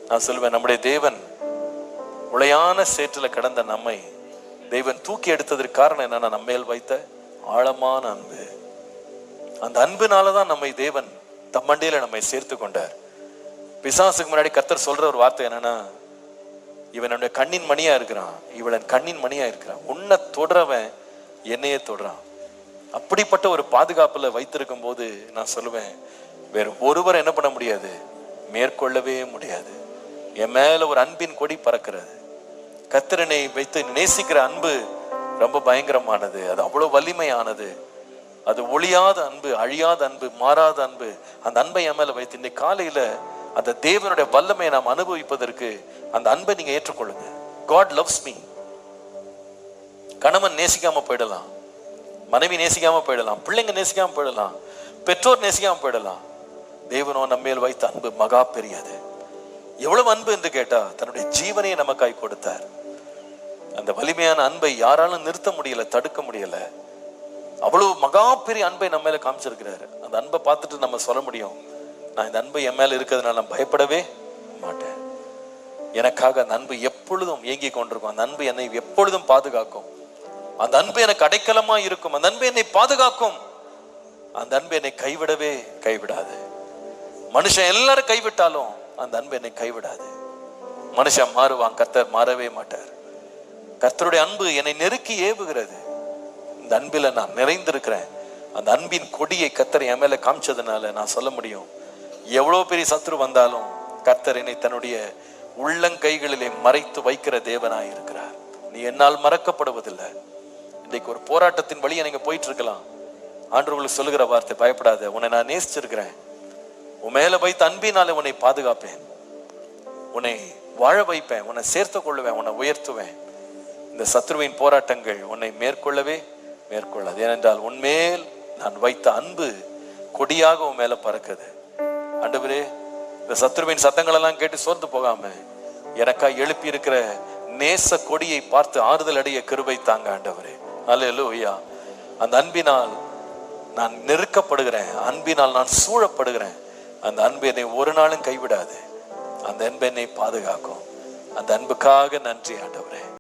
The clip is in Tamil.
நான் சொல்லுவேன், நம்முடைய தேவன் உளையான சேற்றில கடந்த நம்மை தேவன் தூக்கி எடுத்ததற்கு காரணம் என்னன்னா, நம்ம மேல் வைத்த ஆழமான அன்பு. அந்த அன்புனாலதான் நம்மை தேவன் தம்மண்டையில நம்மை சேர்த்து கொண்டார். பிசாசுக்கு முன்னாடி கர்த்தர் சொல்ற ஒரு வார்த்தை என்னன்னா, இவன் என்னுடைய கண்ணின் மணியா இருக்கிறான், இவளன் கண்ணின் மணியா இருக்கிறான், உன்னை தொடரவன் என்னையே தொடரான். அப்படிப்பட்ட ஒரு பாதுகாப்புல வைத்திருக்கும் போது நான் சொல்லுவேன், வேற ஒருவர் என்ன பண்ண முடியாது, மேற்கொள்ளவே முடியாது. என் மேல ஒரு அன்பின் கொடி பறக்கிறது. கர்த்தரனை வைத்து நேசிக்கிற அன்பு ரொம்ப பயங்கரமானது, அது அவ்வளவு வலிமையானது, அது ஒளியாத அன்பு, அழியாத அன்பு, மாறாத அன்பு. அந்த அன்பை என் மேல வைத்து இன்னைக்கு காலையில அந்த தேவனுடைய வல்லமையை நாம் அனுபவிப்பதற்கு அந்த அன்பை நீங்க ஏற்றுக்கொள்ளுங்க. God loves me. கணவன் நேசிக்காம போயிடலாம், மனைவி நேசிக்காம போயிடலாம், பிள்ளைங்க நேசிக்காம போயிடலாம், பெற்றோர் நேசிக்காம போயிடலாம். தேவனோ நம்மேல் வைத்த அன்பு மகா பெரியது. எவ்வளவு அன்பு என்று கேட்டா, தன்னுடைய ஜீவனையை நமக்காய் கொடுத்தார். அந்த வலிமையான அன்பை யாராலும் நிறுத்த முடியல, தடுக்க முடியல. அவ்வளவு மகா பெரிய அன்பை நம்ம மேல காமிச்சிருக்கிறாரு. அந்த அன்பை பார்த்துட்டு நம்ம சொல்ல முடியும், நான் இந்த அன்பு என் மேல இருக்கிறதுனால நான் பயப்படவே மாட்டேன். எனக்காக அந்த அன்பு எப்பொழுதும் இயங்கி கொண்டிருக்கும். அந்த அன்பு என்னை எப்பொழுதும் பாதுகாக்கும். அந்த அன்பு எனக்கு அடைக்கலமா இருக்கும். அந்த அன்பு என்னை பாதுகாக்கும். அந்த அன்பு என்னை கைவிடவே கைவிடாது. மனுஷன் எல்லாரும் கைவிட்டாலும் அந்த அன்பு என்னை கைவிடாது. மனுஷன் மாறுவான், கர்த்தர் மாறவே மாட்டார். கர்த்தருடைய அன்பு என்னை நெருக்கி ஏவுகிறது. இந்த அன்பில நான் நிறைந்திருக்கிறேன். அந்த அன்பின் கொடியை கர்த்தர் என் மேல காமிச்சதுனால நான் சொல்ல முடியும், எவ்வளவு பெரிய சத்துரு வந்தாலும் கர்த்தர் என்னை தன்னுடைய உள்ளங்கைகளிலே மறைத்து வைக்கிற தேவனாய் இருக்கிறார். நீ என்னால் மறக்கப்படுவதில்லை. இன்றைக்கு ஒரு போராட்டத்தின் வழியை நீங்க போயிட்டு இருக்கலாம். ஆண்டவர்களுக்கு சொல்லுகிற வார்த்தை, பயப்படாத, உன்னை நான் நேசிச்சிருக்கிறேன். உன் மேல வைத்த அன்பினாலே உன்னை பாதுகாப்பேன், உன்னை வாழ வைப்பேன், உன்னை சேர்த்து கொள்ளுவேன், உன்னை உயர்த்துவேன். இந்த சத்ருவின் போராட்டங்கள் உன்னை மேற்கொள்ளவே மேற்கொள்ளாது. ஏனென்றால் உன்மேல் நான் வைத்த அன்பு கொடியாக உன் மேல பறக்குது. ஆண்டவரே, இந்த சத்ருவின் சத்தங்கள் எல்லாம் கேட்டு சோர்ந்து போகாம எனக்கா எழுப்பி இருக்கிற நேச கொடியை பார்த்து ஆறுதல் அடைய கிருபை தாங்க ஆண்டவரே. அல்லேலூயா. அந்த அன்பினால் நான் நெருக்கப்படுகிறேன், அன்பினால் நான் சூழப்படுகிறேன். அந்த அன்பு என்னை ஒரு நாளும் கைவிடாது. அந்த அன்பு என்னை பாதுகாக்கும். அந்த அன்புக்காக நன்றி ஆண்டவரே.